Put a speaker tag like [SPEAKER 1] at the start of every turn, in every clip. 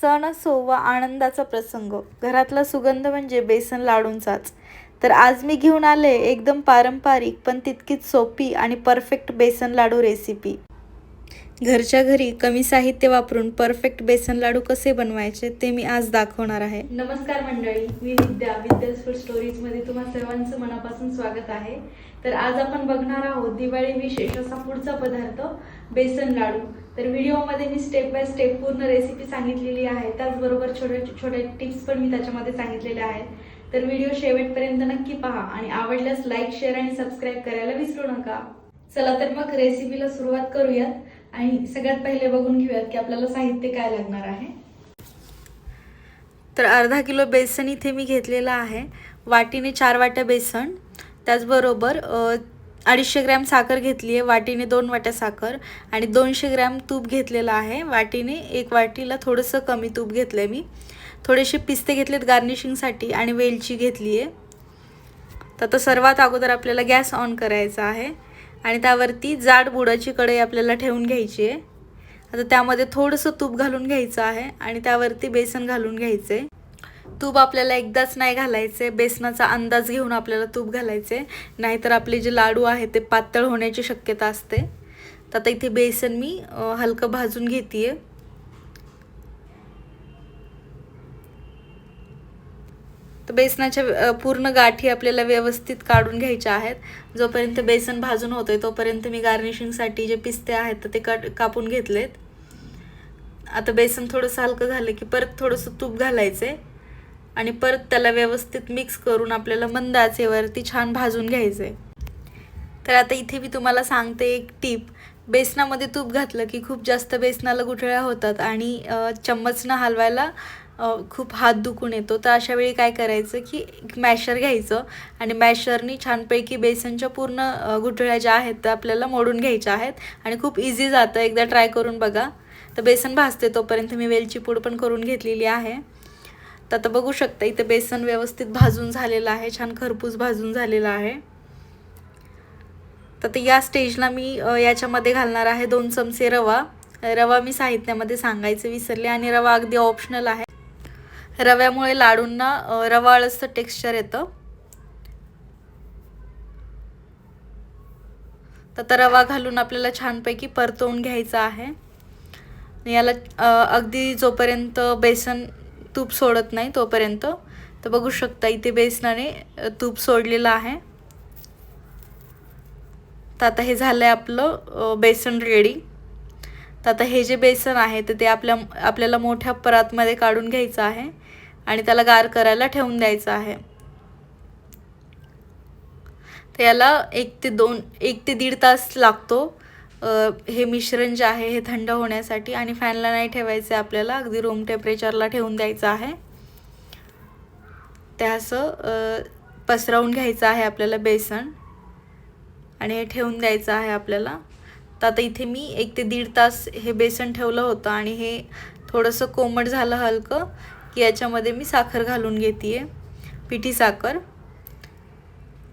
[SPEAKER 1] सण असो वा आनंदाचा प्रसंग, घरातला सुगंध म्हणजे बेसन लाडूंचाच. तर आज मी घेऊन आले एकदम पारंपरिक पण तितकीच सोपी आणि परफेक्ट बेसन लाडू रेसिपी. घरच्या घरी कमी साहित्य वापरून परफेक्ट बेसन लाडू कसे बनवायचे ते मी आज दाखवणार आहे.
[SPEAKER 2] नमस्कार मंडळी, मी विद्यास फूड स्टोरीजमध्ये तुम्हा सर्वांचं मनापासून स्वागत आहे. तर आज आपण बघणार आहोत दिवाळी विशेष असा पुढचा पदार्थ बेसन लाडू. तर व्हिडिओमध्ये मी स्टेप बाय स्टेप पूर्ण रेसिपी सांगितलेली आहे, त्याचबरोबर छोटे टिप्स पण मी त्याच्यामध्ये सांगितलेल्या आहेत. तर व्हिडिओ शेवटपर्यंत नक्की पहा आणि आवडल्यास लाईक, शेअर आणि सबस्क्राईब करायला विसरू नका. चला तर मग रेसिपीला सुरुवात करूयात आणि सगळ्यात पहिले बघून घेऊयात की आपल्याला साहित्य काय लागणार आहे.
[SPEAKER 1] तर अर्धा किलो बेसन इथे मी घेतलेलं आहे. वाटीने 4 वाट्या बेसन, त्याचबरोबर 250 ग्रॅम साखर घेतली आहे, वाटीने 2 वाट्या साखर आणि 200 ग्रॅम तूप घेतलेलं आहे. वाटीने 1 वाटीला थोडंसं कमी तूप घेतलं आहे मी. थोडेसे पिस्ते घेतलेत गार्निशिंगसाठी आणि वेलची घेतली आहे. तर आता सर्वात अगोदर आपल्याला गॅस ऑन करायचा आहे आणि त्यावरती जाड बुडाची कढई आपल्याला ठेवून घ्यायची आहे. आता त्यामध्ये थोडंसं तूप घालून घ्यायचं आहे आणि त्यावरती बेसन घालून घ्यायचं आहे. तूप आपल्याला एकदाच नाही घालायचे, बेसनाचा अंदाज घेऊन आपल्याला तूप घालायचे, नाहीतर आपले जे लाडू आहे ते पातळ होण्याची शक्यता असते. तर आता इथे बेसन मी हलकं भाजून घेते. तर बेसनाच्या पूर्ण गाठी आपल्याला व्यवस्थित काढून घ्यायच्या आहेत. जोपर्यंत बेसन भाजून होतंय तोपर्यंत मी गार्निशिंगसाठी जे पिस्ते आहेत ते कापून घेतलेत. आता बेसन थोडंसं हलकं झालं की परत थोडंसं तूप घालायचे आणि परत त्याला व्यवस्थित मिक्स करून आपल्याला मंद आचेवरती छान भाजून घ्यायचे. तर आता इथे मी तुम्हाला सांगते एक टिप. बेसनामध्ये तूप घातलं की खूप जास्त बेसनाला गुठळ्या होतात आणि चम्मचनं हलवायला खूप हात दुखून येतो. तर अशा वेळी काय करायचं की मॅशर घ्यायचं आणि मॅशरनी छानपैकी बेसनच्या पूर्ण गुठळ्या ज्या आहेत त्या आपल्याला मोडून घ्यायच्या आहेत आणि खूप इझी जातं. एकदा ट्राय करून बघा. तर बेसन भाजते तोपर्यंत मी वेलची पूड पण करून घेतलेली आहे. तर आता बघू शकता इथे बेसन व्यवस्थित भाजून झालेलं आहे, छान खरपूस भाजून झालेलं आहे. तर या स्टेजला मी याच्यामध्ये घालणार आहे 2 चमचे रवा. रवा मी साहित्यामध्ये सांगायचं विसरले आणि रवा अगदी ऑप्शनल आहे. रव्यामुळे लाडूंना रवाळचं टेक्स्चर येतं. तर रवा घालून आपल्याला छानपैकी परतवून घ्यायचं आहे. याला अगदी जोपर्यंत बेसन तूप सोडत नाही तोपर्यंत. तर बघू शकता इथे बेसनाने तूप सोडलेलं आहे. तर आता हे झालं आहे आपलं बेसन रेडी. तर आता हे जे बेसन आहे तर ते आपल्याला मोठ्या परातमध्ये काढून घ्यायचं आहे आणि त्याला गार करायला ठेवून द्यायचं आहे. तर याला 1 ते 1.5 तास लागतो हे मिश्रण जे आहे हे थंड होण्यासाठी. आणि फॅनला नाही ठेवायचं, आपल्याला अगदी रूम टेम्परेचरला ठेवून द्यायचं आहे. ते असं पसरवून घ्यायचं आहे आपल्याला बेसन आणि हे ठेवून द्यायचं आहे आपल्याला. तर आता इथे मी 1 ते 1.5 तास हे बेसन ठेवलं होतं आणि हे थोडंसं कोमट झालं हलकं की याच्यामध्ये मी साखर घालून घेते, पिठी साखर.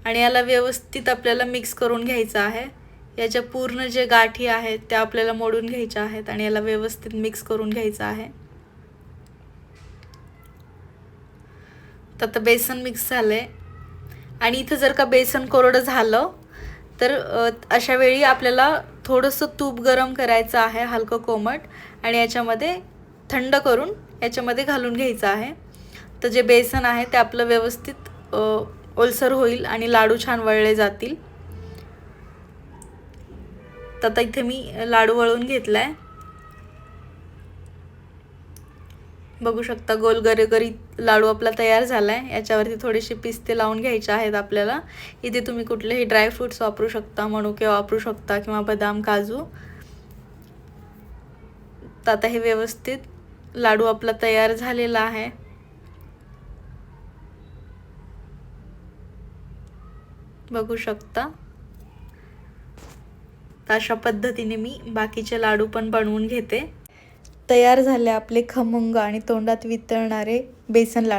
[SPEAKER 1] आणि याला व्यवस्थित आपल्याला मिक्स करून घ्यायचं आहे. याच्या पूर्ण जे गाठी आहेत त्या आपल्याला मोडून घ्यायच्या आहेत आणि याला व्यवस्थित मिक्स करून घ्यायचं आहे. तर आता बेसन मिक्स झालंय आणि इथं जर का बेसन कोरडं झालं तर अशा वेळी आपल्याला थोडंसं तूप गरम करायचं आहे, हलकं कोमट, आणि याच्यामध्ये थंड करून याच्यामध्ये घालून घ्यायचं आहे. तर जे बेसन आहे ते आपलं व्यवस्थित ओलसर होईल आणि लाडू छान वळले जातील. तर आता इथे मी लाडू वळून घेतलाय. बघू शकता गोल गरीगरीत लाडू आपला तयार झालाय. याच्यावरती थोडेसे पिस्ते लावून घ्यायचे आहेत आपल्याला. इथे तुम्ही कुठलेही ड्रायफ्रूट्स वापरू शकता, मनुके वापरू शकता किंवा बदाम, काजू. तर आता हे व्यवस्थित लाडू आपला तयार झालेला आहे. बघू शकता. तर अशा पद्धतीने मी बाकीचे लाडू पण बनवून घेते. तयार झाले आपले खमंग आणि तोंडात वितळणारे बेसन लाडू.